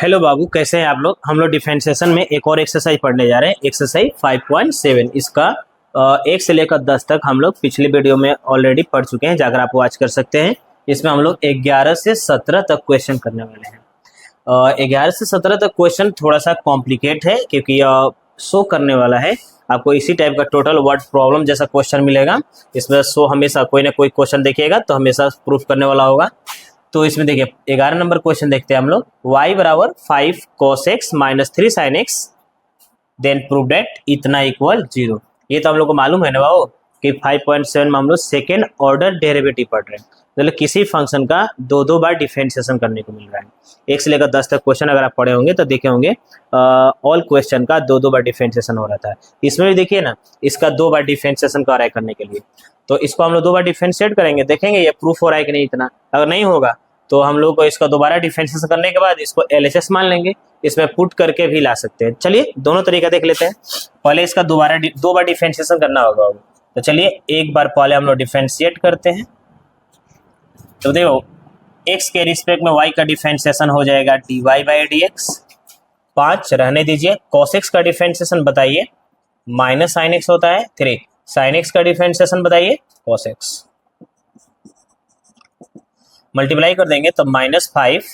Hello बाबू, कैसे हैं आप लोग। हम लोग डिफरेंशिएशन में एक और एक्सरसाइज पढ़ने जा रहे हैं, एक्सरसाइज 5.7। इसका 1 से लेकर 10 तक हम लोग पिछले वीडियो में ऑलरेडी पढ़ चुके हैं, जाकर आप वॉच कर सकते हैं। इसमें हम लोग 11 से 17 तक क्वेश्चन करने वाले हैं। 11 से 17 तक क्वेश्चन थोड़ा सा कॉम्प्लिकेट है, क्योंकि शो करने वाला है आपको इसी टाइप का टोटल वर्ड प्रॉब्लम जैसा क्वेश्चन मिलेगा। इसमें शो हमेशा कोई ना कोई क्वेश्चन देखिएगा तो हमेशा प्रूफ करने वाला होगा। तो इसमें देखिए 11 नंबर क्वेश्चन देखते हैं हम लोग। y बराबर 5 cos x minus 3 sin x then prove that इतना इक्वल 0। ये तो हम लोग को मालूम है ना बाबू कि 5.7 में हम लोग सेकेंड ऑर्डर डेरिवेटिव पढ़ रहे हैं, मतलब किसी फंक्शन का दो बार डिफरेंशिएशन करने को मिल रहा है। 1 से लेकर 10 तक क्वेश्चन अगर आप पढ़े होंगे तो देखे होंगे ऑल क्वेश्चन का दो बार डिफरेंशिएशन हो रहा था। इसमें भी देखिए ना, इसका 2 बार डिफरेंशिएशन कर रहा है करने के लिए, तो इसको हम लोग 2 बार डिफरेंशिएट करेंगे, देखेंगे ये प्रूफ हो रहा है कि नहीं। इतना अगर नहीं होगा तो हम लोग को इसका दोबारा डिफरेंशिएशन करने के बाद इसको LHS मान लेंगे, इसमें पुट करके भी ला सकते हैं। चलिए दोनों तरीका देख लेते हैं। पहले इसका 2 बार डिफरेंशिएशन करना होगा, तो चलिए एक बार पहले हम लोग डिफरेंशिएट करते हैं। तो देखो x के रिस्पेक्ट में y का डिफरेंशिएशन हो जाएगा dy बाई डी एक्स। 5 रहने दीजिए। cos x का डिफरेंशिएशन बताइए, माइनस साइन x होता है 3। साइन x का डिफरेंशिएशन बताइए cos x। मल्टीप्लाई कर देंगे तो -5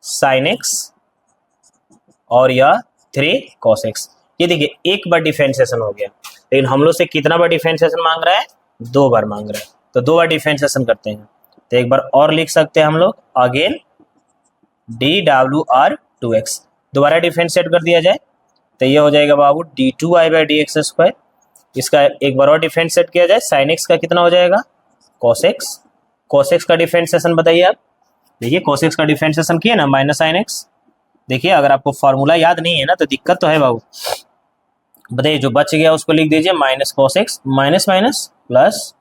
sin x और यह 3 cos x। ये देखिए एक बार डिफरेंशिएशन हो गया, लेकिन हम लोग से कितना बार डिफरेंशिएशन मांग रहा है? 2 बार मांग रहा है, तो 2 बार डिफरेंशिएशन करते हैं। तो एक बार और लिख सकते हैं हम लोग, अगेन dWr2x। दोबारा डिफरेंशिएट कर दिया जाए तो ये हो जाएगा बाबू d2y by D x square. इसका एक बार और डिफरेंशिएट किया जाए, साइन x का कितना हो जाएगा? cos x। cos x का डिफरेंशिएशन बताइए आप। देखिए cos x का डिफरेंशिएशन किए ना, माइनस साइन x। देखिए अगर आपको फार्मूला याद नहीं है ना तो दिक्कत तो है बाबू। बताइए जो बच गया उसको लिख दीजिए, minus cos x minus minus plus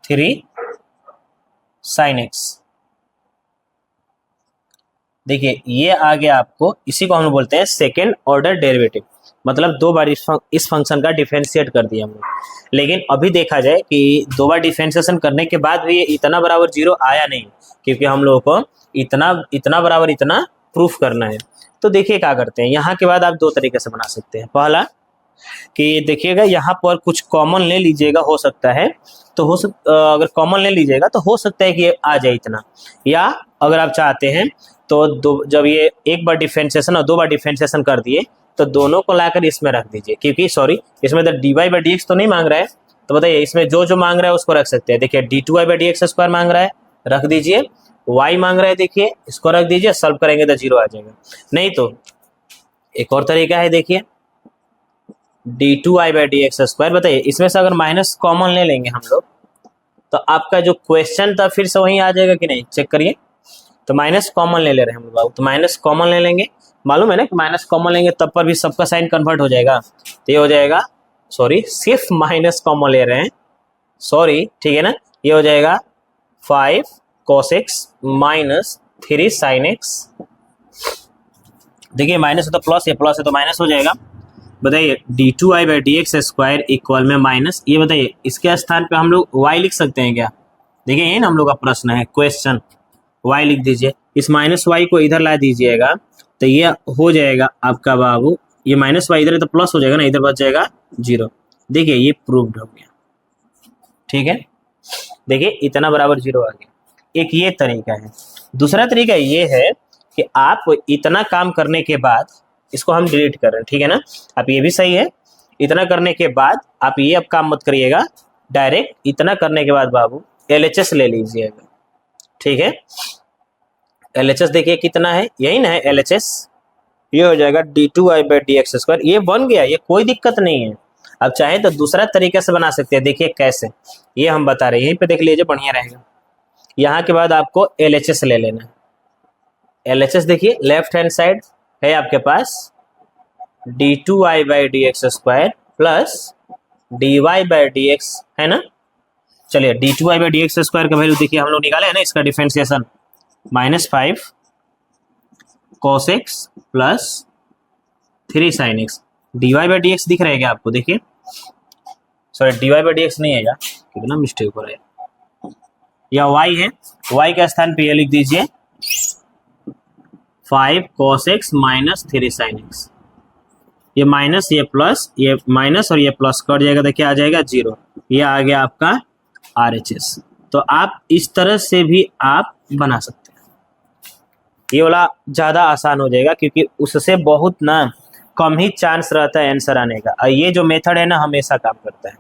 3 sin x। देखिए ये आ गया आपको, इसी को हम बोलते हैं सेकेंड ऑर्डर डेरिवेटिव, मतलब 2 बार इस फंक्शन का डिफरेंशिएट कर दिया हम लोग। लेकिन अभी देखा जाए कि 2 बार डिफरेंशिएशन करने के बाद भी ये इतना बराबर 0 आया नहीं, क्योंकि हम लोगों को इतना बराबर इतना प्रूफ करना है। तो देखिए क्या करते हैं, यहाँ के बाद आप 2 तरीके से बना सकते हैं। पहला कि देखिएगा यहाँ पर कुछ कॉमन ले लीजिएगा, हो सकता है तो अगर कॉमन ले लीजिएगा तो हो सकता है कि ये आ जाए इतना। या अगर आप चाहते हैं तो जब ये एक बार डिफरेंशिएशन और 2 बार डिफरेंशिएशन कर दिए तो दोनों को लाकर इसमें रख दीजिए, क्योंकि सॉरी इसमें तो dy बाई डी एक्स तो नहीं मांग रहा है। तो बताइए इसमें जो मांग रहा है उसको रख सकते हैं। देखिए d2y by D x square मांग रहा है, रख दीजिए। y मांग रहा है, देखिए इसको रख दीजिए। सॉल्व करेंगे तो 0 आ जाएगा। नहीं तो एक और तरीका है, देखिए d2y by D x square. बताइए इसमें से अगर माइनस कॉमन ले लेंगे हम लोग तो आपका जो क्वेश्चन था फिर से वहीं आ जाएगा कि नहीं, चेक करिए। तो माइनस कॉमन ले रहे हैं हम लोग, तो माइनस कॉमन ले लेंगे। मालूम है ना कि माइनस कॉमन लेंगे तब पर भी सबका साइन कन्वर्ट हो जाएगा। तो ये हो जाएगा, सॉरी सिर्फ माइनस कॉमन ले रहे हैं, सॉरी ठीक है ना। ये हो जाएगा 5 cos x minus 3 sin x। देखिए माइनस है तो प्लस, ये प्लस है तो माइनस हो जाएगा। बताइए d2y by D x square equal में माइनस, ये बताइए इसके स्थान पे हम लोग y लिख सकते हैं क्या? देखिए ये ना हम लोग का प्रश्न है, क्वेश्चन। y लिख दीजिए, इस माइनस y को इधर ला दीजिएगा तो ये हो जाएगा आपका बाबू, ये माइनस y इधर है तो प्लस हो जाएगा ना, इधर बच जाएगा 0। देखिए ये प्रूव्ड हो गया, ठीक है। देखिए इतना बराबर 0 आ गया। एक ये तरीका है। दूसरा तरीका ये है कि आप इतना काम करने के बाद इसको हम डिलीट कर रहे हैं, ठीक है ना। आप ये भी सही है, इतना करने के बाद आप ये अब काम मत करिएगा, डायरेक्ट इतना करने के बाद बाबू LHS ले लीजिएगा, ठीक है। LHS देखिए कितना है, यही ना है LHS। ये हो जाएगा d2y by D x square. ये बन गया, ये कोई दिक्कत नहीं है। अब चाहे तो दूसरा तरीके से बना सकते हैं, देखिए कैसे, ये हम बता रहे हैं, यहीं पे देख लीजिए बढ़िया रहेगा। यहाँ के बाद आपको LHS ले लेना है। LHS देखिए लेफ्ट हैंड साइड है आपके पास d2y by D x square plus dy by D x, है ना। चलिए d2y by D x square का वैल्यू देखिए हम लोग निकाले है ना, इसका differentiation -5 cos x plus 3 sin x। dy by D x दिख रहा है क्या आपको? देखिए sorry dy by D x नहीं है क्या, कितना मिस्टेक हो रहा है। या y है, y के स्थान पे ये लिख दीजिए 5 cos x minus 3 sin x। ये माइनस, ये प्लस, ये माइनस और ये प्लस कट जाएगा तो क्या आ जाएगा 0। ये आ गया आपका RHS। तो आप इस तरह से भी आप बना सकते हैं। ये वाला ज़्यादा आसान हो जाएगा क्योंकि उससे बहुत ना कम ही चांस रहता है आंसर आने का। और ये जो मेथड है ना हमेशा काम करता है।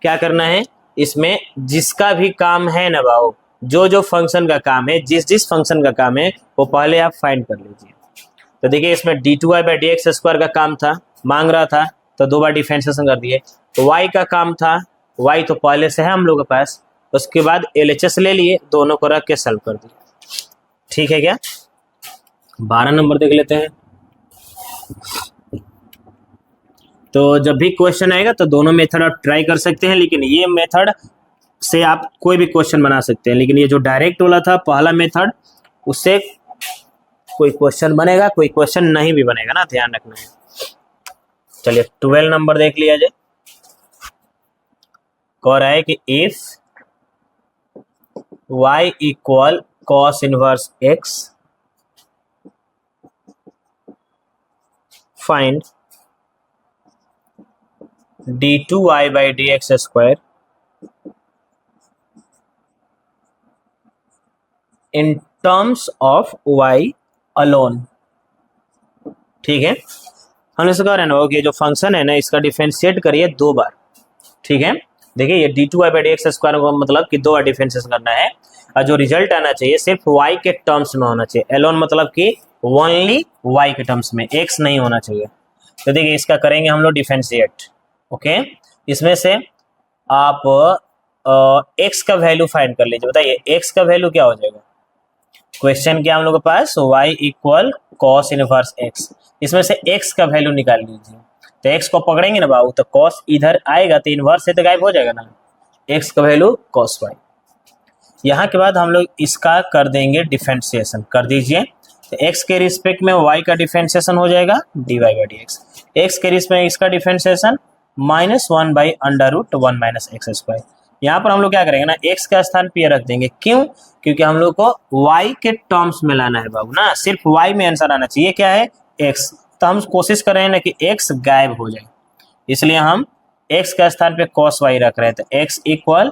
क्या करना है इसमें, जिसका भी काम है ना बाबू, जो फंक्शन का काम है, जिस फंक्शन का काम है वो पहले आप फाइंड कर लीजिए। तो देखिए इसमें d2y/dx² का काम था, मांग रहा था तो 2 बार डिफरेंशिएशन कर दिए। तो y का काम था, y तो पहले से है हम लोग के पास, उसके बाद LHS ले लिए, दोनों को रख के सॉल्व कर दिए। ठीक है क्या? 12 नंबर देख लेते हैं। तो जब भी क्वेश्चन आएगा तो दोनों मेथड आप ट्राई कर सकते हैं, लेकिन ये मेथड से आप कोई भी क्वेश्चन बना सकते हैं। लेकिन ये जो डायरेक्ट वाला था पहला मेथड, उससे कोई क्वेश्चन बनेगा, कोई क्वेश्चन नहीं भी बनेगा ना, ध्यान रखना है। चलिए 12 नंबर देख लिया जाए। कह रहा है कि if y equal cos inverse x, find d2y/dx² in terms of y alone. ठीक है, हमने से कह रहे हैं ना कि जो फंक्शन है ना इसका डिफरेंशिएट करिए 2 बार। ठीक है, देखिए ये d2y/dx² का मतलब कि 2 बार डिफरेंशिएशन करना है और जो रिजल्ट आना चाहिए सिर्फ y के टर्म्स में होना चाहिए। एलोन मतलब कि ओनली y के टर्म्स में, x नहीं होना चाहिए। तो देखिए इसका करेंगे हम लोग डिफरेंशिएट। ओके, इसमें से आप x का वैल्यू फाइंड कर लीजिए। बताइए x का वैल्यू क्या हो जाएगा? क्वेश्चन क्या हम लोग के पास, y equal cos inverse x। इसमें से x का वैल्यू निकाल लीजिए। तो x को पकड़ेंगे ना बाबू तो cos इधर आएगा तो इनवर्स से तो गायब हो जाएगा ना, x का वैल्यू cos y। यहाँ के बाद हम लोग इसका कर देंगे डिफरेंशिएशन, कर दीजिए। तो x के रिस्पेक्ट में y का डिफरेंशिएशन हो जाएगा dy/dx। x के रिस्पेक्ट में इसका डिफरेंशिएशन -1/√1 - x²। यहाँ पर हम लोग क्या करेंगे ना, x का स्थान पे रख देंगे। क्यों? क्योंकि हम लोग को y के टर्म्स में लाना है बाबू ना, सिर्फ y में आंसर आना चाहिए। क्या है? x। तो हम कोशिश कर रहे हैं ना कि x गायब हो जाए, इसलिए हम x का स्थान पे cos y रख रहे हैं। तो x इक्वल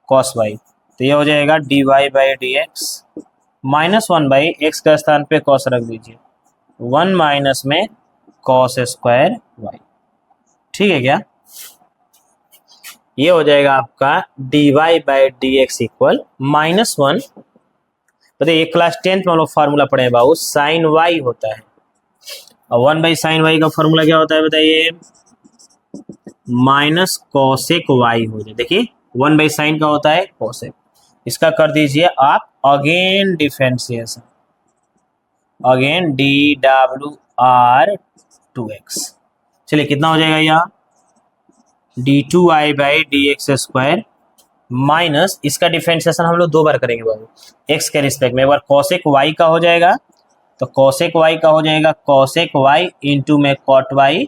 cos y, तो ये हो जाएगा dy/dx -1/x का स्थान पे cos रख दीजिए, 1 माइनस में cos² y। ठीक है क्या? ये हो जाएगा आपका dy/dx इक्वल -1। बताइए ये क्लास 10th में हम लोग फार्मूला पढ़े हैं बाबू, साइन y होता है और 1/sin y का फार्मूला क्या होता है बताइए, माइनस cosec y हो जाए। देखिए 1/sin का होता है cosec। इसका कर दीजिए आप अगेन डिफरेंशिएशन, अगेन dWr2x। चलिए कितना हो जाएगा यहाँ, d2y/dx² माइनस, इसका डिफरेंशिएशन हम लोग 2 बार करेंगे बाबू, x के रिस्पेक्ट में। एक बार cosec y का हो जाएगा, तो cosec y का हो जाएगा cosec y इंटू में cot y,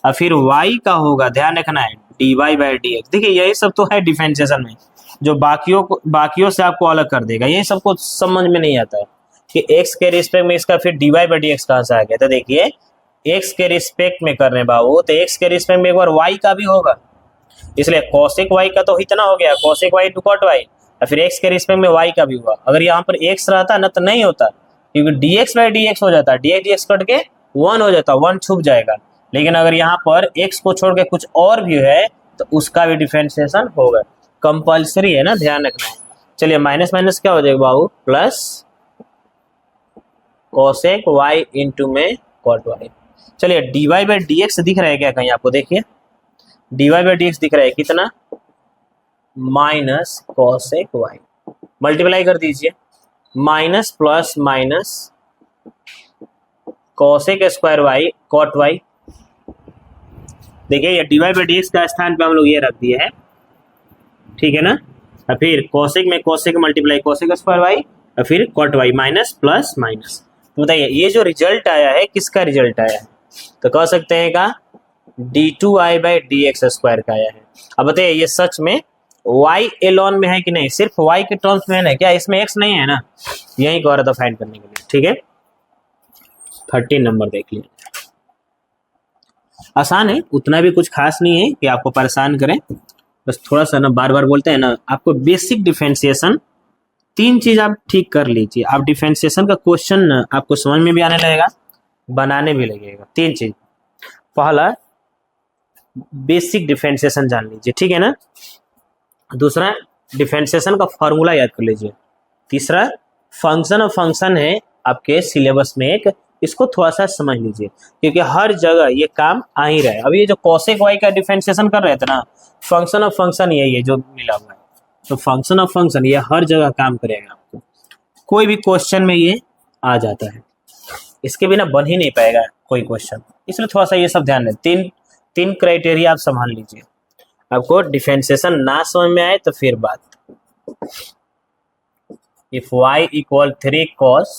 और फिर y का होगा, ध्यान रखना है, dy/dx। देखिए यही सब तो है डिफरेंशिएशन में, जो बाकियों से आपको अलग कर देगा। यही सबको समझ में नहीं आता है कि x के रिस्पेक्ट में इसका फिर dy/dx कहाँ से आ गया। तो देखिए x के रिस्पेक्ट में कर रहे हैं बाबू, तो x के रिस्पेक्ट में एक बार y का भी होगा, इसलिए cosec y का तो इतना हो गया, cosec y to cot y, और फिर x के रिस्पेक्ट में y का भी हुआ। अगर यहाँ पर x रहता ना तो नहीं होता, क्योंकि dx/dx हो जाता, dx कट के 1 हो जाता, 1 छुप जाएगा। लेकिन अगर यहाँ पर x को छोड़ के कुछ और भी है तो उसका भी डिफरेंशिएशन होगा, कंपल्सरी है ना, ध्यान रखना है। चलिए माइनस माइनस क्या हो जाएगा बाबू, प्लस cosec y इंटू में cot y। चलिए dy/dx दिख रहा है क्या कहीं आपको? देखिए dy/dx दिख रहा है कितना, माइनस cosec y। मल्टीप्लाई कर दीजिए, minus plus minus cosec² y cot y। देखिए ये dy/dx का स्थान पे हम लोग ये रख दिए है, ठीक है ना। और फिर cosec में cosec मल्टीप्लाई cosec² y, और फिर cot y, minus plus minus. तो बताइए ये जो रिजल्ट आया है किसका रिजल्ट आया है? तो कह सकते हैं का d2y/dx² का आया है। अब बताइए ये सच में y एलोन में है कि नहीं, सिर्फ y के टर्म्स में है ना क्या, इसमें x नहीं है ना, यही कह रहा था फाइंड करने के लिए। ठीक है, 13 नंबर देख लीजिए। आसान है, उतना भी कुछ खास नहीं है कि आपको परेशान करें, बस थोड़ा सा ना बार बार बोलते हैं ना, आपको बेसिक डिफरेंशिएशन 3 चीज आप ठीक कर लीजिए, आप डिफरेंशिएशन का क्वेश्चन आपको समझ में भी आने लगेगा, बनाने भी लगेगा। 3 चीज, पहला बेसिक डिफरेंशिएशन जान लीजिए, ठीक है ना। दूसरा डिफरेंशिएशन का फॉर्मूला याद कर लीजिए। तीसरा फंक्शन ऑफ फंक्शन है आपके सिलेबस में एक, इसको थोड़ा सा समझ लीजिए क्योंकि हर जगह ये काम आ ही रहा है। अभी ये जो कोसेक वाई का डिफरेंशिएशन कर रहे थे ना, फंक्शन ऑफ फंक्शन यही है जो मिला हुआ है, तो फंक्शन ऑफ फंक्शन ये हर जगह काम करेगा आपको, कोई भी क्वेश्चन में ये आ जाता है, इसके बिना बन ही नहीं पाएगा कोई क्वेश्चन, इसलिए थोड़ा सा ये सब ध्यान दें। तीन क्राइटेरिया आप संभाल लीजिए, आपको डिफरेंशिएशन ना समझ में आए तो फिर बात। If y equal 3 cos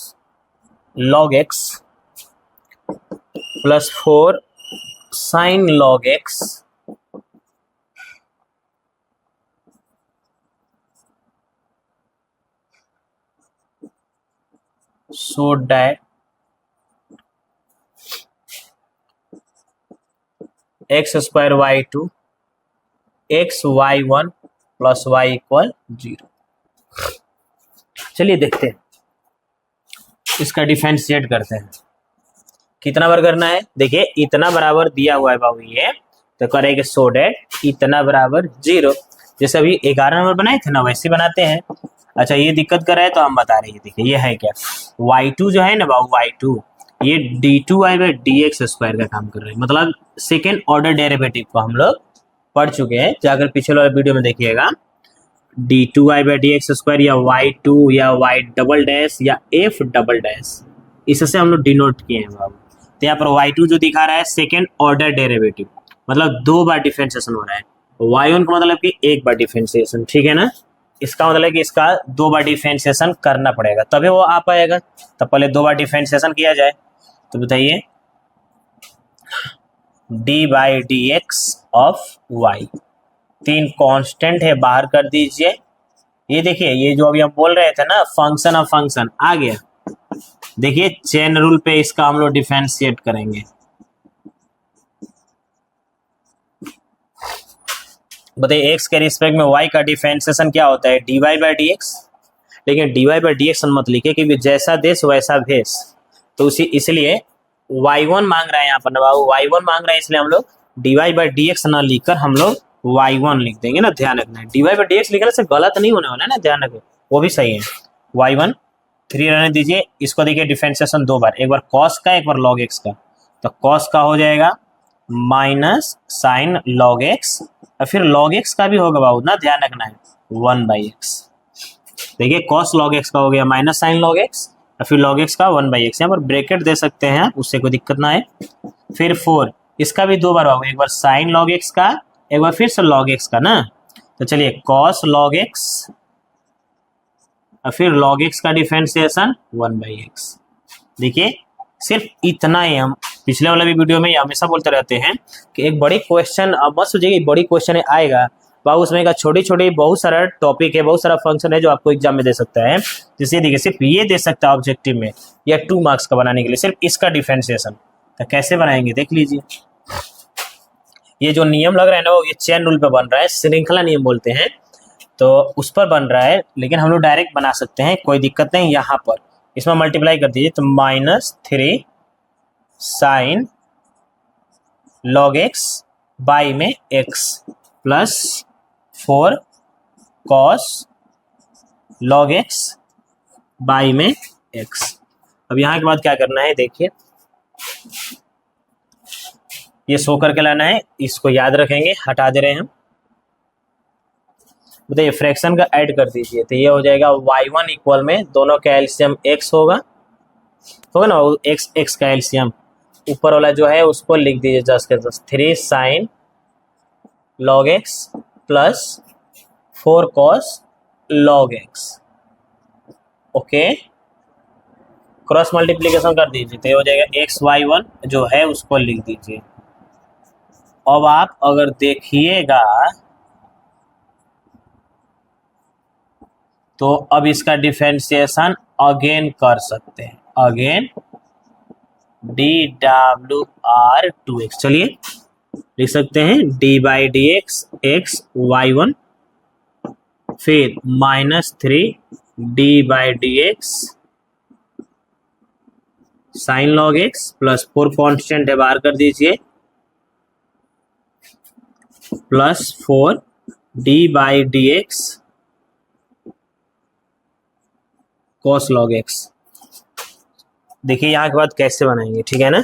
log x plus 4 sin log x so that x square y2 x y1 plus y equal 0। चलिए देखते हैं, इसका डिफरेंशिएट करते हैं। कितना बार करना है, देखिए इतना बराबर दिया हुआ है बाबू ये, तो करेंगे सो डेट इतना बराबर 0, जैसे अभी 11 नंबर बनाए थे ना वैसे बनाते हैं। अच्छा ये दिक्कत कर रहा है तो हम बता रहे हैं, देखिए ये है क्या, y2 जो है ना बाबू, y2 ये d2y बाई dx स्क्वायर का काम कर रहे हैं, मतलब सेकेंड ऑर्डर डेरिवेटिव को हम लोग पढ़ चुके हैं, जाकर पिछले वाले वीडियो में देखिएगा। d2y बाई dx स्क्वायर या y2 या y डबल डैश या f डबल डैश, इससे हम लोग डिनोट किए हैं बाबू। तो यहाँ पर y2 जो दिखा रहा है सेकेंड ऑर्डर डेरिवेटिव, मतलब 2 बार डिफरेंशिएशन हो रहा है, y1 का मतलब कि 1 बार डिफरेंशिएशन, ठीक है ना। इसका मतलब कि इसका 2 बार डिफरेंशिएशन करना पड़ेगा तभी वो आ पाएगा, तो पहले 2 बार डिफरेंशिएशन किया जाए, तो बताइए d by D x of y, 3 constant है बाहर कर दीजिए। ये देखिए ये जो अभी हम बोल रहे थे ना फंक्शन ऑफ फंक्शन आ गया, देखिए चेन रूल पे इसका हम लोग डिफरेंशिएट करेंगे। बताइए x के रिस्पेक्ट में y का डिफरेंशिएशन क्या होता है, dy बाई डी एक्स, लेकिन dy बाई डी एक्स मत लिखे क्योंकि जैसा देश वैसा भेष, तो उसी इसलिए y1 मांग रहा है यहाँ पर ना बाबू, y1 मांग रहा है, इसलिए हम लोग dy बाई डी एक्स ना लिखकर हम लोग y1 लिख देंगे ना, ध्यान रखना है। dy बाई डी एक्स लिखने से गलत नहीं होने वाला है ना, ध्यान रखें, वो भी सही है। y1 3 रहने दीजिए, इसको देखिए डिफरेंशिएशन 2 बार, एक बार cos का एक बार log x का, तो cos का हो जाएगा माइनस साइन log x, और फिर log x का भी होगा बाबू ना, ध्यान रखना है 1 बाई एक्स। देखिए cos log x का हो गया माइनस साइन log x, और फिर log x का 1 बाई एक्स, यहाँ पर ब्रैकेट दे सकते हैं उससे कोई दिक्कत ना है। फिर 4, इसका भी 2 बार होगा, एक बार साइन log x का एक बार फिर से log x का ना, तो चलिए cos log x और फिर log x का डिफरेंशिएशन 1 बाई एक्स। देखिए सिर्फ इतना ही, हम पिछले वाला भी वीडियो में हमेशा बोलते रहते हैं कि एक बड़ी क्वेश्चन, अब मत सोचिए बड़ी क्वेश्चन आएगा बाबू, उसमें का छोटी छोटी बहुत सारा टॉपिक है, बहुत सारा फंक्शन है जो आपको एग्जाम में दे सकता है। जैसे देखिए सिर्फ ये दे सकता है ऑब्जेक्टिव में या 2 मार्क्स का बनाने के लिए, सिर्फ इसका डिफरेंशिएशन, तो कैसे बनाएंगे देख लीजिए। ये जो नियम लग रहा है ना वो ये चेन रूल पे बन रहा है, श्रृंखला नियम बोलते हैं, तो उस पर बन रहा है, लेकिन हम लोग डायरेक्ट बना सकते हैं, कोई दिक्कत नहीं। यहाँ पर इसमें मल्टीप्लाई कर दीजिए, तो -3 साइन log x बाई में x plus 4 cos log x by में x। अब यहाँ के बाद क्या करना है, देखिए ये शो करके लाना है, इसको याद रखेंगे, हटा दे रहे हैं हम। बताइए फ्रैक्शन का ऐड कर दीजिए, तो ये हो जाएगा y1 इक्वल में दोनों का एलसीएम x होगा ना, x का एलसीएम ऊपर वाला जो है उसको लिख दीजिए 10 के 10, 3 sine log x plus 4 cos log x, okay. Cross multiplication कर दीजिए, तो ये हो जाएगा xy1 जो है उसको लिख दीजिए। अब आप अगर देखिएगा तो अब इसका डिफरेंशिएशन अगेन कर सकते हैं, अगेन DWR2x। चलिए लिख सकते हैं d/dx x y1, फिर -3 d/dx sign log x plus 4 constant है बाहर कर दीजिए, plus 4 d/dx cos log x। देखिए यहाँ के बाद कैसे बनाएंगे, ठीक है ना।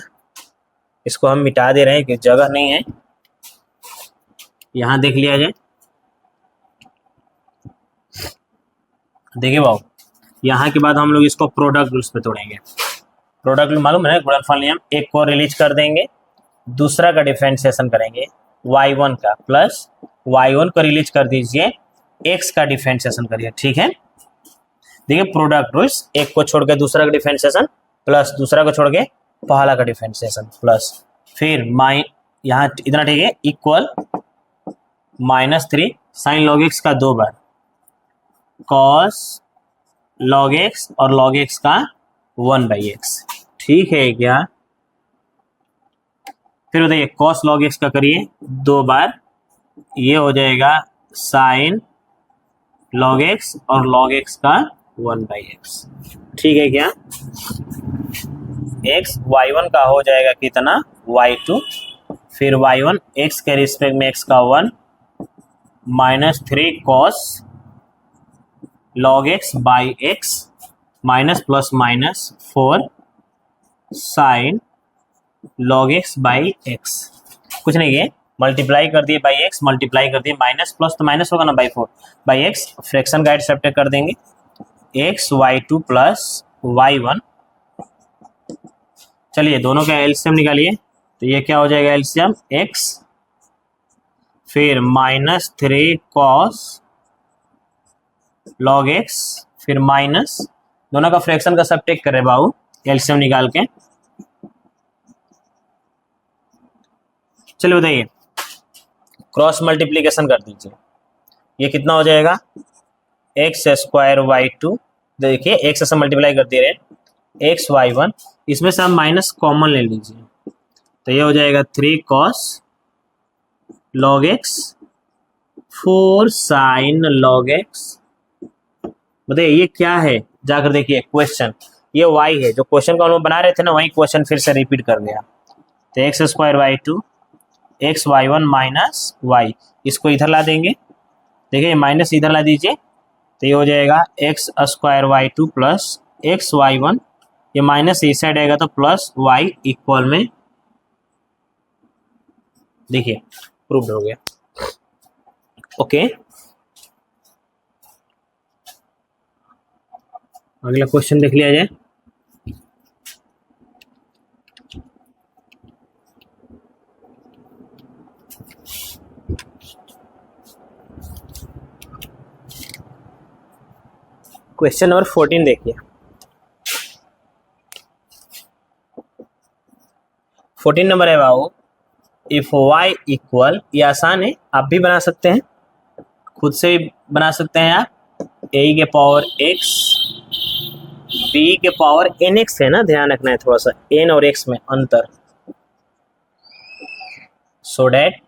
इसको हम मिटा दे रहे हैं क्योंकि जगह नहीं है। यहाँ देख लिया जाए, देखिए बाबू, यहाँ के बाद हम लोग इसको प्रोडक्ट रूल्स पे तोड़ेंगे। प्रोडक्ट रूल मालूम है ना, गुणनफल नियम। एक को रिलीज कर देंगे, दूसरा का डिफरेंशिएशन करेंगे y1 का, प्लस y1 को रिलीज कर दीजिए, x का डिफरेंशिएशन करिए, ठीक है। देखिए प्रोडक्ट रूल्स, एक को छोड़ के दूसरा का डिफरेंशिएशन, प्लस दूसरा को छोड़ के पहला का डिफरेंशिएशन, प्लस फिर यहाँ इतना, ठीक है, इक्वल -3 साइन लॉग x का 2 बार, cos log x और log x का 1/x, ठीक है क्या। फिर बताइए cos log x का करिए 2 बार, ये हो जाएगा साइन log x और log x का 1/x, ठीक है क्या। x y1 का हो जाएगा कितना, y2, फिर y1 x के रिस्पेक्ट में x का 1, -3 cos log x by x, minus plus minus 4 sine log x by x। कुछ नहीं है, मल्टीप्लाई कर दिए बाई x, मल्टीप्लाई कर दिए, माइनस प्लस तो माइनस होगा ना, by 4 by x, fraction guide subtract कर देंगे, x y2 प्लस y1। चलिए दोनों का एलसीएम निकालिए, तो ये क्या हो जाएगा एलसीएम, x, फिर -3 cos log x, फिर माइनस, दोनों का फ्रैक्शन का सब्ट्रैक्ट कर रहे बाबू, एलसीएम निकाल के। चलिए बताइए, क्रॉस मल्टीप्लीकेशन कर दीजिए, ये कितना हो जाएगा, x² y2, देखिए x से मल्टीप्लाई कर दे रहे हैं, x y1, इसमें से हम माइनस कॉमन ले लीजिए, तो ये हो जाएगा 3 cos log x 4 sin log x। बताइए ये क्या है, जाकर देखिए क्वेश्चन, ये y है, जो क्वेश्चन को हम लोग बना रहे थे ना, वही क्वेश्चन फिर से रिपीट कर गया। तो x² y2 x y1 minus y, इसको इधर ला देंगे, देखिए माइनस इधर ला दीजिए, तो ये हो जाएगा x² y2 plus x y1, ये माइनस इस साइड आएगा तो प्लस y इक्वल में, देखिए प्रूव्ड हो गया। ओके, अगला क्वेश्चन देख लिया जाए। क्वेश्चन नंबर 14 देखिए, 14 नंबर है बाबू, इफ y इक्वल, ये आसान है, आप भी बना सकते हैं, खुद से भी बना सकते हैं आप, a के पावर x b के पावर nx है ना, ध्यान रखना है थोड़ा सा n और x में अंतर, सो डेट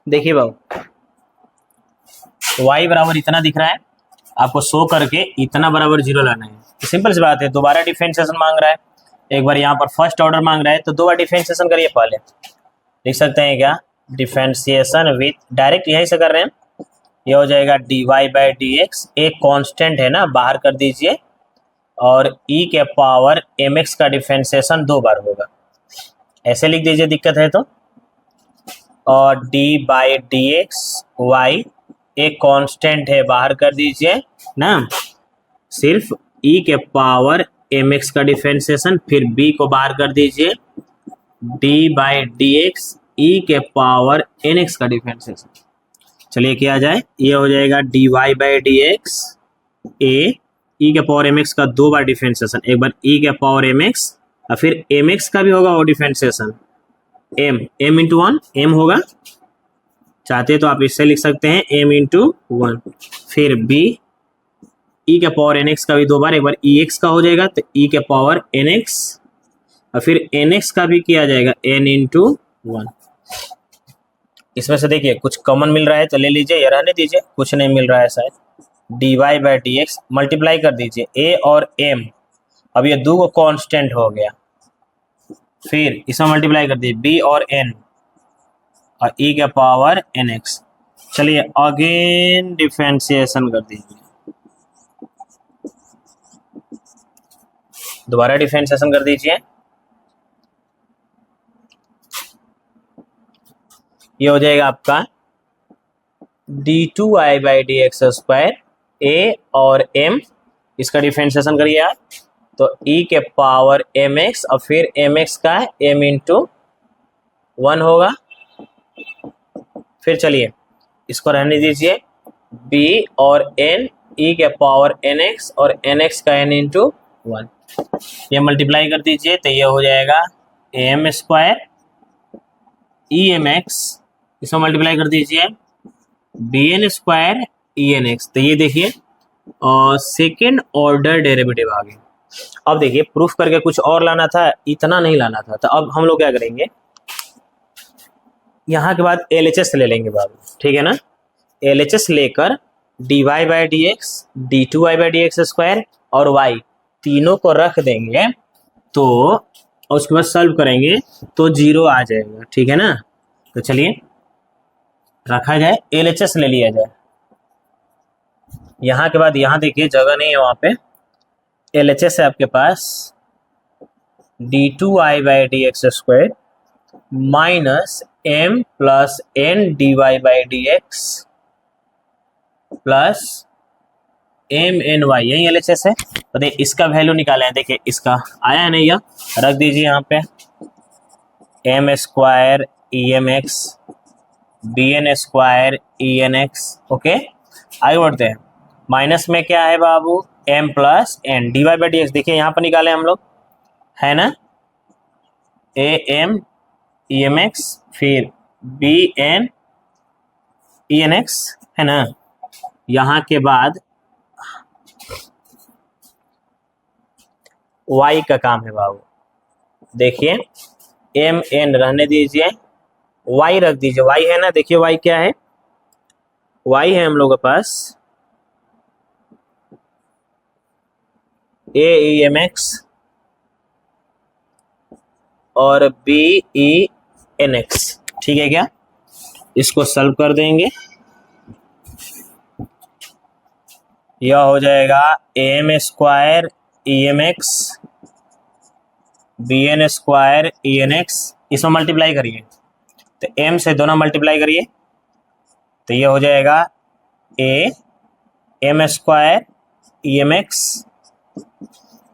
देखिए बाबू, y बराबर इतना दिख रहा है आपको, शो करके इतना बराबर 0 लाना है। सिंपल सी बात है, दोबारा डिफरेंशिएशन मांग रहा है, एक बार यहाँ पर फर्स्ट ऑर्डर मांग रहा है, तो 2 बार डिफरेंशिएशन करिए। पहले लिख सकते हैं क्या, डिफरेंशिएशन विथ, डायरेक्ट यहीं से कर रहे हैं, ये हो जाएगा dy/dx, एक कांस्टेंट है ना, बाहर कर दीजिए, और e के पावर mx का डिफरेंशिएशन 2 बार होगा, ऐसे लिख दीजिए दिक्कत है तो, और d/dx y एक कांस्टेंट है, बाहर कर दीजिए ना, सिर्फ e के पावर mx का डिफरेंशिएशन, फिर b को बाहर कर दीजिए, d/dx ई के पावर एन एक्स का डिफरेंशिएशन। चलिए क्या आ जाए, ये हो जाएगा dy बाई डी एक्स ए ई के पावर एम एक्स का 2 बार डिफरेंशिएशन, एक बार ई के पावर एम एक्स और फिर एम एक्स का भी होगा वो differentiation, m into one m होगा, चाहते तो आप इससे लिख सकते हैं एम इंटू वन, फिर बी ई के पावर एन एक्स का भी 2 बार, एक बार ई एक्स का हो जाएगा तो ई के पावर एन एक्स और फिर एन एक्स का भी किया जाएगा एन इंटू वन। इसमें से देखिए कुछ कॉमन मिल रहा है तो ले लीजिए या रहने दीजिए, कुछ नहीं मिल रहा है शायद, dy by D x multiply कर दीजिए a और m, अब ये दो को कांस्टेंट हो गया, फिर इसमें मल्टीप्लाई कर दीजिए b और n और e के पावर nx। चलिए अगेन डिफरेंशिएशन कर दीजिए, दोबारा डिफरेंशिएशन कर दीजिए, ये हो जाएगा आपका d2i by D x square a और m, इसका डिफरेंशिएशन करिए आप तो e के पावर mx और फिर mx का m इंटू वन होगा। फिर चलिए इसको रहने दीजिए, b और n e के पावर nx और nx का n इंटू वन, ये मल्टीप्लाई कर दीजिए तो ये हो जाएगा am square e M x, इसको मल्टीप्लाई कर दीजिए b n square e N x, तो ये देखिए और सेकेंड ऑर्डर डेरिवेटिव आ गए। अब देखिए प्रूफ करके कुछ और लाना था, इतना नहीं लाना था, तो अब हम लोग क्या करेंगे, यहाँ के बाद LHS ले लेंगे बाबू, ठीक है ना, LHS लेकर dy by D x d2y by D x square और y तीनों को रख देंगे तो और उसके बाद सॉल्व करेंगे तो 0 आ जाएगा, ठीक है ना। तो चलिए रखा जाए, LHS ले लिया जाए, यहाँ के बाद यहाँ देखिए जगह नहीं है वहाँ पे, LHS है आपके पास d2i by D x square minus m plus n dy by D x plus m n y, यही LHS है। तो देखिए इसका वैल्यू निकाले हैं, देखिए इसका आया है नहीं, रख दीजिए यहाँ पे m square e M x b n square e N x, okay आगे बढ़ते हैं। माइनस में क्या है बाबू, m plus n dy by D x, देखिए यहाँ पर निकाले हम लोग, है ना, a m E M x फिर B N E N X, है ना। यहाँ के बाद y का काम है बाबू, देखिए m n रहने दीजिए, y रख दीजिए, y है ना, देखिए y क्या है, y है हम लोग के पास a ई एम एक्स और b ई एन एक्स, ठीक है क्या, इसको सॉल्व कर देंगे, यह हो जाएगा am square e M x b n square e N x, इसमें मल्टीप्लाई करिए तो m से दोनों मल्टीप्लाई करिए तो ये हो जाएगा a m square e M x,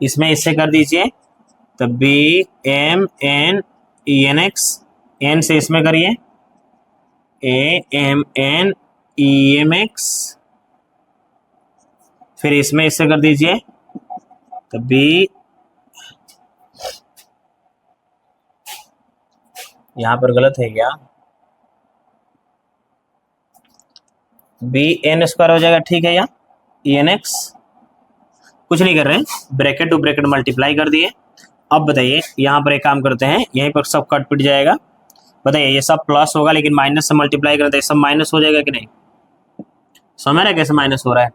इसमें इससे कर दीजिए तो b m n e N x, n से इसमें करिए a m n e M x, फिर इसमें इससे कर दीजिए तो b, यहाँ पर गलत है क्या, बी एन स्क्वायर हो जाएगा, ठीक है, या ई एन एक्स, कुछ नहीं कर रहे हैं, ब्रैकेट टू ब्रैकेट मल्टीप्लाई कर दिए। अब बताइए यहाँ पर एक काम करते हैं, यहीं पर सब कट पिट जाएगा, बताइए ये सब प्लस होगा लेकिन माइनस से मल्टीप्लाई करते हैं, सब माइनस हो जाएगा कि नहीं, समझ रहे कैसे माइनस हो रहा है,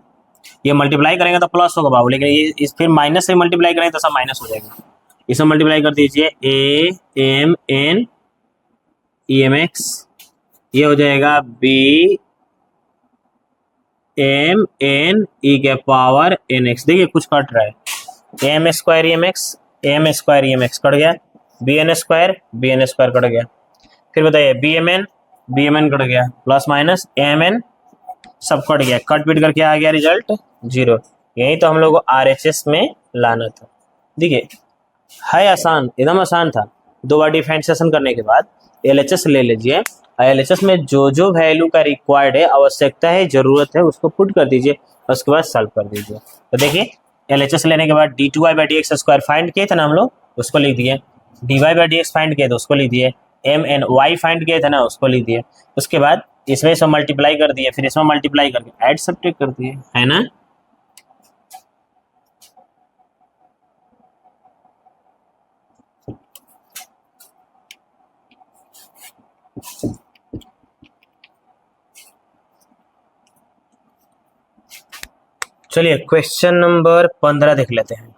ये मल्टीप्लाई करेंगे तो प्लस होगा बाबू, लेकिन ये इस फिर माइनस से मल्टीप्लाई करेंगे तो सब माइनस हो जाएगा, इसमें मल्टीप्लाई कर दीजिए a m n e M x, ये हो जाएगा बी एम एन ई के पावर एन एक्स, देखिए कुछ कट रहा है, m square e M x cut गया, बी एन स्क्वायर कट गया, फिर बताइए बी एम एन कट गया, प्लस माइनस एम एन सब कट गया, कट पीट करके आ गया रिजल्ट 0, यही तो हम लोग को RHS में लाना था। देखिए है आसान, एकदम आसान था, 2 बार डिफरेंशिएशन करने के बाद LHS ले लीजिए, LHS में जो जो वैल्यू का रिक्वायर्ड है, आवश्यकता है, जरूरत है, उसको पुट कर दीजिए, उसके बाद सॉल्व कर दीजिए। तो देखिए LHS लेने के बाद d2y/dx² फाइंड किए थे ना हम लोग, उसको लिख दिए, dy/dx फाइंड किए थे उसको लिख दिए, mny फाइंड किए थे ना उसको लिख दिए, उसके बाद इसमें सब मल्टीप्लाई कर दिए, फिर इसमें मल्टीप्लाई करके ऐड सब्ट्रैक्ट कर दिए, है ना। चलिए क्वेश्चन नंबर 15 देख लेते हैं।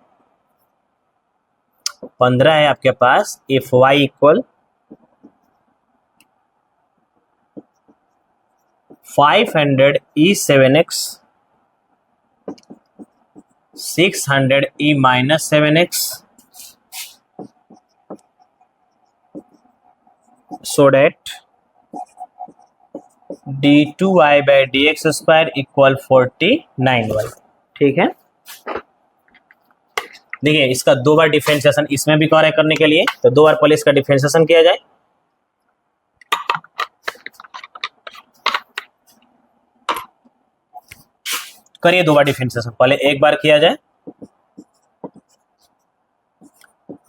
15 है आपके पास, if y equal 500 e7x 600 e-7x so that d2y/dx² equal 49y। ठीक है, देखिए इसका दो बार डिफरेंशिएशन इसमें भी कार्य करने के लिए, तो दो बार पहले इसका डिफरेंशिएशन किया जाए। करिए दो बार डिफरेंशिएशन, पहले एक बार किया जाए,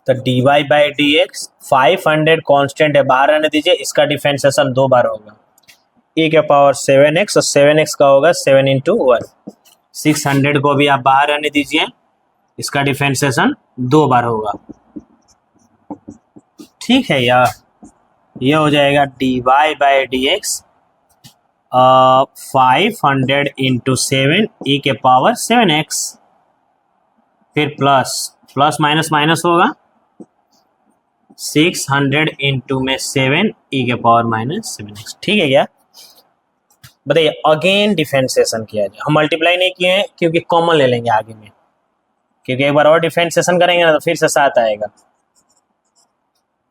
तो dy/dx 500 कांस्टेंट है, बाहर रहने दीजिए, इसका डिफरेंशिएशन दो बार होगा, e⁻7x और 7x का होगा 7 × 1। 600 को भी आप बाहर रहने दीजिए, इसका डिफरेंशिएशन दो बार होगा। ठीक है यार, ये हो जाएगा dy/dx 500 × 7 e⁻7x, फिर प्लस माइनस माइनस होगा, 600 × 7 e⁻7x। ठीक है क्या, बताइए। अगेन डिफरेंशिएशन किया जाए, हम मल्टीप्लाई नहीं किए हैं क्योंकि कॉमन ले लेंगे आगे में, क्योंकि एक बार और डिफरेंशिएशन करेंगे ना तो फिर से 7 आएगा।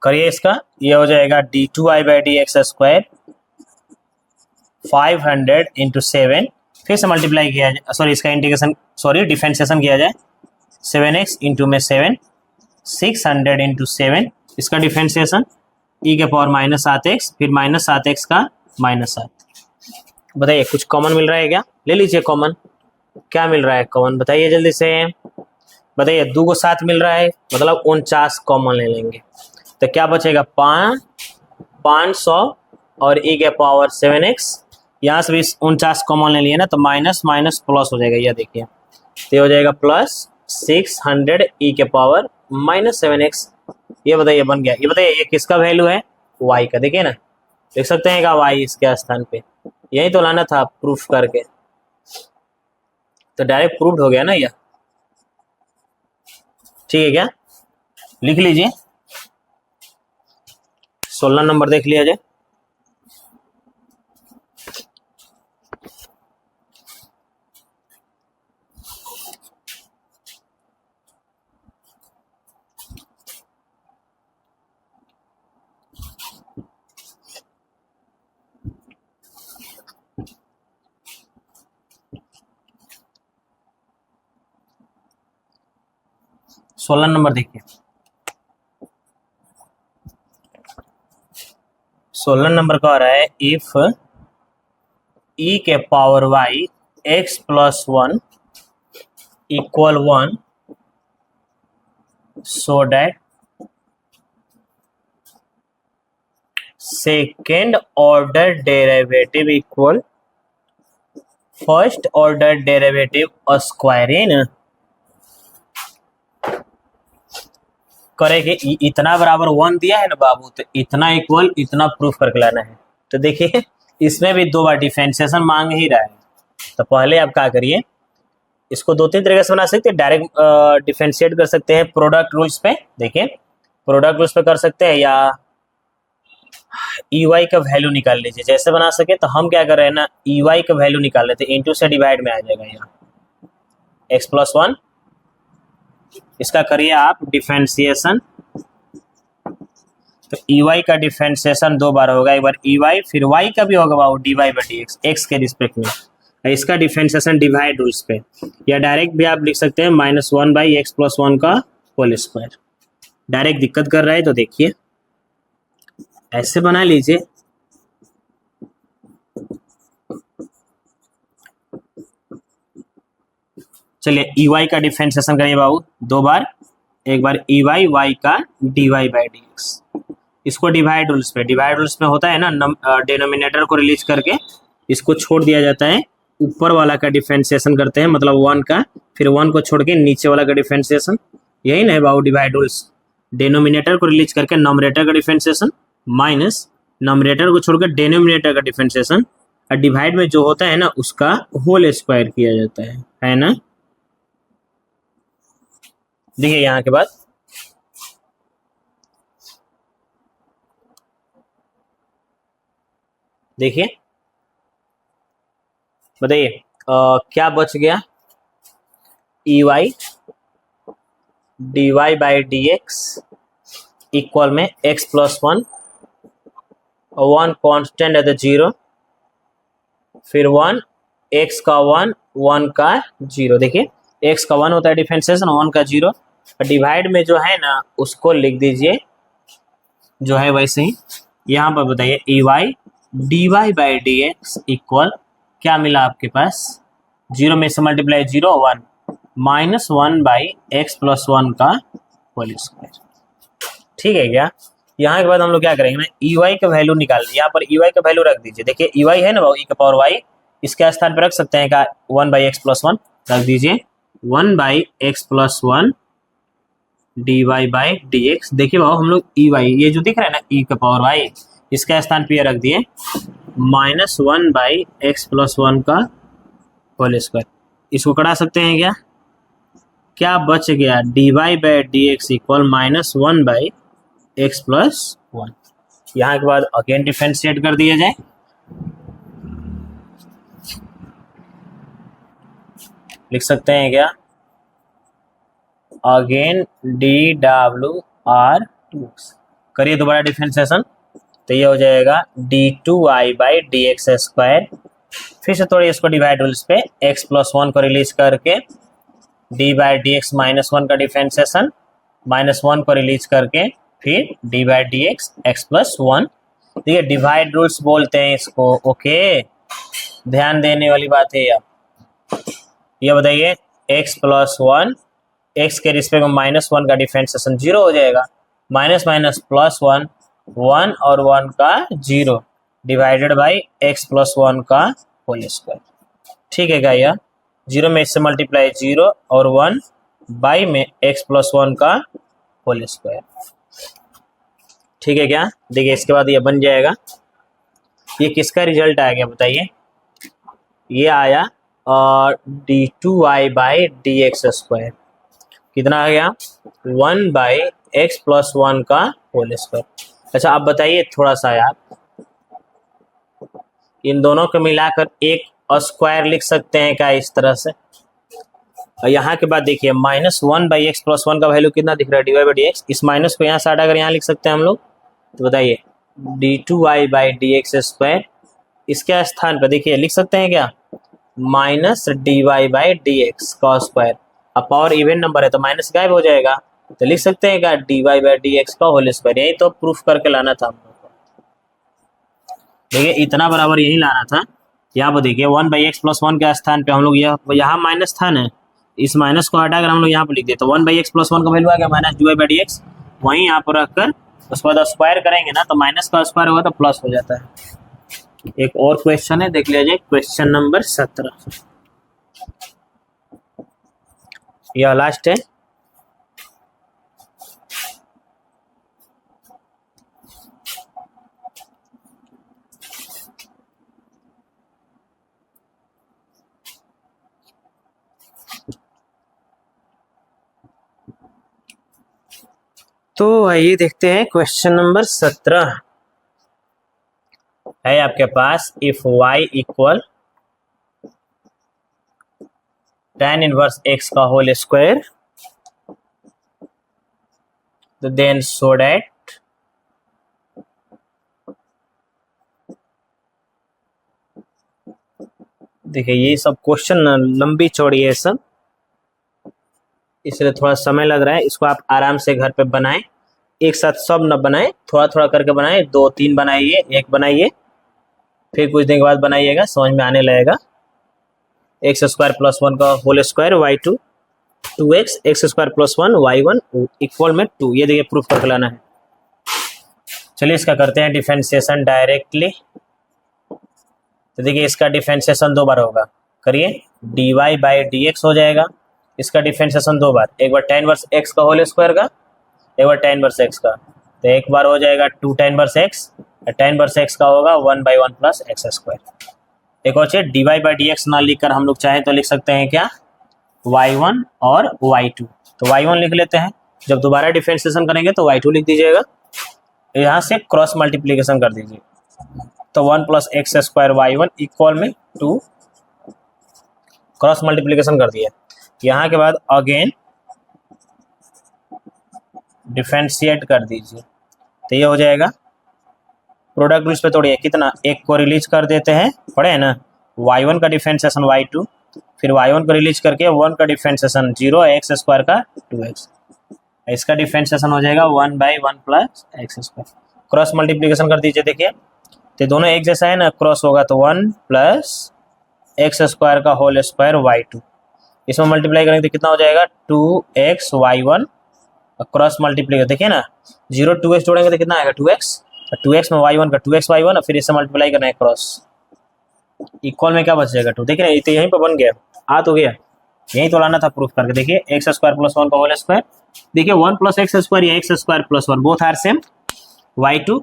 करिए इसका, ये हो जाएगा d2y/dx² 500 × 7, फिर से मल्टीप्लाई किया जाए, सॉरी इसका इंटीग्रेशन, सॉरी डिफरेंशिएशन किया जाए, 7x × 7 600 × 7, इसका डिफरेंशिएशन e⁻−7x, फिर -7x का -7। बताइए कुछ कॉमन मिल रहा है क्या, ले लीजिए कॉमन, क्या मिल रहा है कॉमन बताइए जल्दी से, बताइए। 2 को 7 मिल रहा है, मतलब 49 कॉमन ले लेंगे, तो क्या बचेगा 500 और e⁻7x, यहाँ से भी 49 कॉमन ले लिए ना, तो माइनस माइनस प्लस हो जाएगा, यह देखिए, तो ये हो जाएगा प्लस 600 e⁻−7x। ये बताइए बन गया। ये बताइए ये किसका वैल्यू है, y का, देखिए ना, देख सकते हैं क्या y इसके स्थान पे, यही तो लाना था प्रूफ करके, तो डायरेक्ट प्रूव्ड हो गया ना यह। ठीक है क्या, लिख लीजिए, 16 नंबर देख लिया जाए। सोलह नंबर देखिए, 16 नंबर का आ रहा है, if e⁻y x + 1 = 1 so that second order derivative equal first order derivative square in, करेंगे इतना बराबर 1 दिया है ना बाबू, तो इतना इक्वल इतना प्रूफ करके लाना है। तो देखिए इसमें भी दो बार डिफरेंशिएशन मांग ही रहा है, तो पहले आप क्या करिए, इसको दो तीन तरीके से बना सकते हैं, डायरेक्ट डिफरेंशिएट कर सकते हैं प्रोडक्ट रूल्स पे, देखिए प्रोडक्ट रूल्स पे कर सकते हैं, या EY का वैल्यू निकाल लीजिए, जैसे बना सके। तो हम क्या कर रहे हैं ना, EY का वैल्यू निकाल लेते हैं, इंटू से डिवाइड में आ जाएगा यहाँ x + 1, इसका करिए आप डिफरेंशिएशन, तो EY का डिफरेंशिएशन दो बार होगा, एक बार EY फिर y का भी होगा बाबू dy/dx x के रिस्पेक्ट में, इसका डिफरेंशिएशन डिवाइड रूल्स पे, या डायरेक्ट भी आप लिख सकते हैं -1/x + 1 का होल स्क्वायर। डायरेक्ट दिक्कत कर रहा है तो देखिए ऐसे बना लीजिए। चलिए ई वाई का डिफरेंशिएशन करिए बाबू दो बार, एक बार ई वाई वाई का d Y by D x. इसको डिवाइड रूल्स पे, डिवाइड रूल्स में होता है ना, डिनोमिनेटर को रिलीज करके इसको छोड़ दिया जाता है, ऊपर वाला का डिफरेंशिएशन करते हैं मतलब वन का, फिर वन को छोड़ के नीचे वाला का डिफरेंशिएशन, यही ना है बाबू डिवाइड रूल्स। डिनोमिनेटर को रिलीज करके नॉमिनेटर का डिफरेंशिएशन माइनस नॉमिनेटर को छोड़कर डिनोमिनेटर का डिफरेंशिएशन, और डिवाइड में जो होता है ना उसका होल स्क्वायर किया जाता है ना। देखिए यहाँ के बाद देखिए, बताइए क्या बच गया, E Y D Y by D x equal में x plus one, one constant है तो जीरो, फिर वन, एक्स का वन, वन का जीरो। देखिए एक्स का वन होता है डिफरेंशिएशन, वन का जीरो, और डिवाइड में जो है ना उसको लिख दीजिए जो है वैसे ही। यहाँ पर बताइए e Y D Y by D x equal क्या मिला आपके पास, जीरो में से multiply zero one, minus one by x plus one का होल स्क्वायर। ठीक है क्या। यहाँ के बाद हम लोग क्या करेंगे ना, ई वाई का वैल्यू निकाल, यहाँ पर ई वाई का वैल्यू रख दीजिए। देखिए ई वाई है ना ई का पावर वाई, इसके स्थान पर रख सकते हैं क्या, one by x plus one रख दीजिए, one by x plus one d Y by D x. देखिए बाबू हम लोग ई वाई ये जो दिख रहा है ना ई का पावर वाई, इसका स्थान पे रख दिए minus one by x plus one का होल स्क्वायर। इसको करा सकते हैं क्या, क्या बच गया, d Y by D x equal minus one by x plus one. यहाँ के बाद अगेन डिफरेंशिएट कर दिया जाए, लिख सकते हैं क्या, अगेन डी डब्ल्यू आर करिए दोबारा डिफरेंशिएशन, तो ये हो जाएगा d two y by D x square, फिर से थोड़ी इसको डिवाइड रूल्स पे एक्स प्लस वन को रिलीज करके d by D x minus one का डिफरेंशिएशन, माइनस वन को रिलीज करके फिर d by D x x plus one. तो ये डिवाइड रूल्स बोलते हैं इसको, ओके ध्यान देने वाली बात है। ये बताइए एक्स प्लस वन, एक्स के रिस्पेक्ट में माइनस वन का डिफरेंशिएशन जीरो हो जाएगा, minus minus plus one, one और वन का zero divided by x plus one का होल स्क्वायर। ठीक है क्या, यह जीरो में इससे मल्टीप्लाई जीरो और वन बाई में एक्स प्लस वन का होल स्क्वायर। ठीक है क्या, देखिए इसके बाद ये बन जाएगा, ये किसका रिजल्ट आ गया बताइए, ये आया d two y by D x square, कितना आ गया, one by x plus one का होल स्क्वायर। अच्छा आप बताइए थोड़ा सा यार, इन दोनों को मिलाकर एक स्क्वायर लिख सकते हैं क्या इस तरह से। और यहाँ के बाद देखिए minus one by x plus one का वैल्यू कितना दिख रहा है, d Y by D x, इस माइनस को यहाँ से हटाकर यहाँ लिख सकते हैं हम लोग, तो बताइए d two y by D x square, इसके स्थान पर देखिए लिख सकते हैं क्या, minus d Y by D x का स्क्वायर। अब पावर इवन नंबर है तो माइनस गायब हो जाएगा, तो लिख सकते हैं क्या d Y by D x का होल स्क्वायर। यही तो प्रूफ करके लाना था हम लोग को, देखिए इतना बराबर यही लाना था। यहाँ पर देखिए one by x plus one के स्थान पे हम लोग यहाँ माइनस था ना, इस माइनस को हटाकर हम लोग यहाँ पर लिख देते, तो one by x plus one का वैल्यू आ गया minus d Y by D x, वहीं यहाँ पर रखकर उसके बाद स्क्वायर करेंगे ना तो माइनस का स्क्वायर होगा तो प्लस हो जाता है। एक और क्वेश्चन है देख लिया जाए, क्वेश्चन नंबर 17, यह लास्ट है। तो आइए देखते हैं क्वेश्चन नंबर 17 है आपके पास, if y equal tan inverse x का होल स्क्वायर, तो देन सो डैट देखिए ये सब क्वेश्चन लंबी चौड़ी है सब, इसलिए थोड़ा समय लग रहा है, इसको आप आराम से घर पे बनाएं एक साथ सब न बनाए, थोड़ा थोड़ा करके बनाए, 2 3 बनाइए, 1 बनाइए, फिर कुछ दिन के बाद बनाइएगा, समझ में आने लगेगा। एक्स स्क्वायर प्लस 1 का whole square y2 2x x square plus 1 y1 equal में 2। ये देखिए प्रूफ करके लाना है। चलिए इसका करते हैं डिफरेंशिएशन डायरेक्टली। तो देखिए इसका डिफरेंशिएशन 2 बार होगा, करिए। dy बाई dx हो जाएगा, इसका डिफरेंशिएशन 2 बार, एक बार tan इनवर्स x का होल स्क्वायर का, एक बार tan इनवर्स x का। तो एक बार हो जाएगा 2 tan inverse x, tan inverse x का होगा 1/1 प्लस एक्स स्क्वायर। एक और चीज dy बाई dx ना लिखकर हम लोग चाहें तो लिख सकते हैं क्या, y1 और y2। तो y1 लिख लेते हैं, जब दोबारा डिफरेंशिएशन करेंगे तो y2 लिख दीजिएगा, यहाँ से क्रॉस मल्टीप्लीकेशन कर दीजिए। तो 1 plus x square y1 equal में 2, क्रॉस मल्टीप्लीकेशन कर दिया। यहाँ के बाद अगेन डिफरेंशिएट कर दीजिए, तो ये हो जाएगा। प्रोडक्ट रूल्स पे तोड़िए, कितना, एक को रिलीज कर देते हैं, पढ़े है ना, y1 का डिफरेंशिएशन y2, फिर y1 को रिलीज करके 1 का डिफरेंशिएशन 0, एक्स स्क्वायर का 2x, इसका डिफरेंशिएशन हो जाएगा 1/1 plus x square. Cross multiplication कर दीजिए, देखिए तो दोनों एक जैसा है ना, क्रॉस होगा तो 1 प्लस एक्स स्क्वायर का होल स्क्वायर y2, इसमें मल्टीप्लाई करेंगे तो कितना हो जाएगा 2x y1, क्रॉस मल्टीप्लाई देखिए ना, 0 2x जोड़ेंगे तो कितना आएगा 2x, 2x में y1 का 2x y1, और फिर इससे मल्टीप्लाई करना है क्रॉस, इक्वल में क्या बच जाएगा 2। देखिए ना, तो यहीं पर बन गया, आ तो गया, यही तो लाना था प्रूफ करके। देखिए एक्स स्क्वायर प्लस 1 का होल स्क्वायर, देखिए 1 प्लस एक्स स्क्वायर या x square plus 1 both are same, y2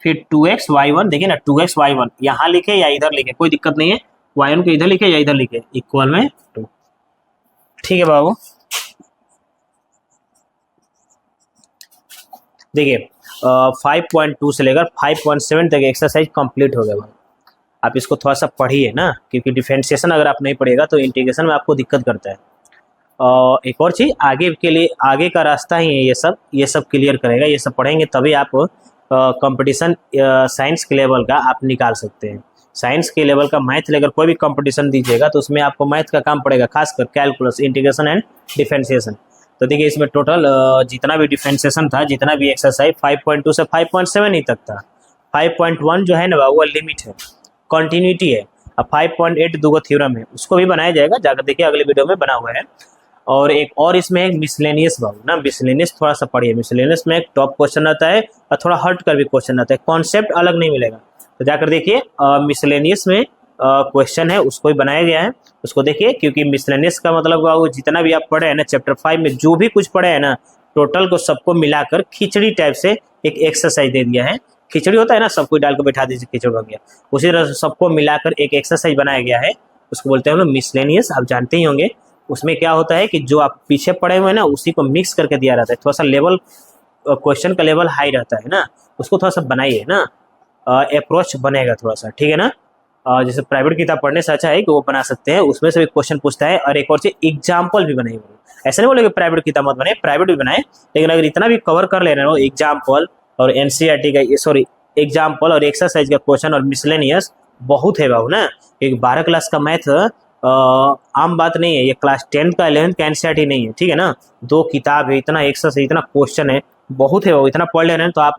फिर 2x y1, देखिए ना 2x y1 यहाँ लिखे या इधर लिखे कोई दिक्कत नहीं है, y1 को इधर लिखे या इधर लिखे, इक्वल में 2। ठीक है बाबू, देखिए 5.2 से लेकर 5.7 तक एक्सरसाइज कंप्लीट हो गया बाबू। आप इसको थोड़ा सा पढ़िए ना, क्योंकि डिफरेंशिएशन अगर आप नहीं पढ़िएगा तो इंटीग्रेशन में आपको दिक्कत करता है। एक और चीज़, आगे के लिए आगे का रास्ता ही है ये सब क्लियर करेगा, ये सब पढ़ेंगे तभी आप कंपटीशन साइंस के लेवल का आप निकाल सकते हैं। साइंस के लेवल का मैथ लेकर कोई भी कंपटीशन दीजिएगा तो उसमें आपको मैथ का काम पड़ेगा, खासकर कैलकुलस, इंटीग्रेशन एंड डिफरेंशिएशन। तो देखिए इसमें टोटल जितना भी डिफरेंशिएशन था, जितना भी एक्सरसाइज 5.2 से 5.7 ही तक था। 5.1 जो है ना वो लिमिट है, कंटिन्यूटी है। अब 5.8 दूगो थ्योरम है, उसको भी बनाया जाएगा, जाकर देखिए अगले वीडियो में बना हुआ है। और एक और इसमें एक मिसलेनियस बाबू ना, मिसलेनियस थोड़ा सा पढ़िए। मिसलेनियस में एक टॉप क्वेश्चन आता है और थोड़ा हट कर भी क्वेश्चन आता है, कॉन्सेप्ट अलग नहीं मिलेगा। तो जाकर देखिए मिसलेनियस में क्वेश्चन है उसको ही बनाया गया है, उसको देखिए, क्योंकि मिसलेनियस का मतलब बाबू जितना भी आप पढ़े हैं ना चैप्टर 5 में, जो भी कुछ पढ़े हैं ना टोटल को सबको मिलाकर खिचड़ी टाइप से एक एक्सरसाइज दे दिया है। खिचड़ी होता है ना, सब कुछ डाल कर बैठा दीजिए खिचड़ी बन गया, उसी तरह से सबको मिलाकर एक एक्सरसाइज बनाया गया है, उसको बोलते हैं हम लोग मिसलेनियस। आप जानते ही होंगे उसमें क्या होता है कि जो आप पीछे पढ़े हुए हैं ना उसी को मिक्स करके दिया रहता है, थोड़ा सा लेवल क्वेश्चन का लेवल हाई रहता है ना, उसको थोड़ा सा बनाइए ना, अप्रोच बनेगा थोड़ा सा, ठीक है ना। जैसे प्राइवेट किताब पढ़ने से अच्छा है कि वो बना सकते हैं, उसमें से भी क्वेश्चन पूछता है। और एक और चीज एग्जाम्पल भी बनाइए, ऐसा नहीं बोले कि प्राइवेट किताब मत बनाए, प्राइवेट भी बनाए, लेकिन अगर इतना भी कवर कर ले रहे हो एग्जाम्पल और एनसीईआरटी का, सॉरी एग्जाम्पल और एक्सरसाइज का क्वेश्चन और मिसलेनियस बहुत है बाबू ना। एक 12 क्लास का मैथ आम बात नहीं है, ये क्लास 10 का 11th का एनसीईआरटी नहीं है, ठीक है ना। 2 किताब है, इतना एक्सरसाइज, इतना क्वेश्चन है, बहुत है बाबू, इतना पढ़ ले रहे हैं। तो आप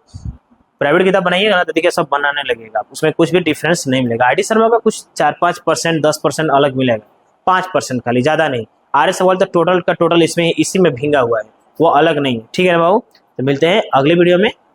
प्राइवेट किताब बनाइएगा ना तो देखिए सब बनाने लगेगा, उसमें कुछ भी डिफरेंस नहीं मिलेगा। आर डी शर्मा का कुछ 4-5%, 10% अलग मिलेगा, 5% खाली, ज़्यादा नहीं। आर्य सवाल तो टोटल का टोटल इसमें इसी में भींगा हुआ है, वो अलग नहीं है, ठीक है ना बाबू। तो मिलते हैं अगले वीडियो में।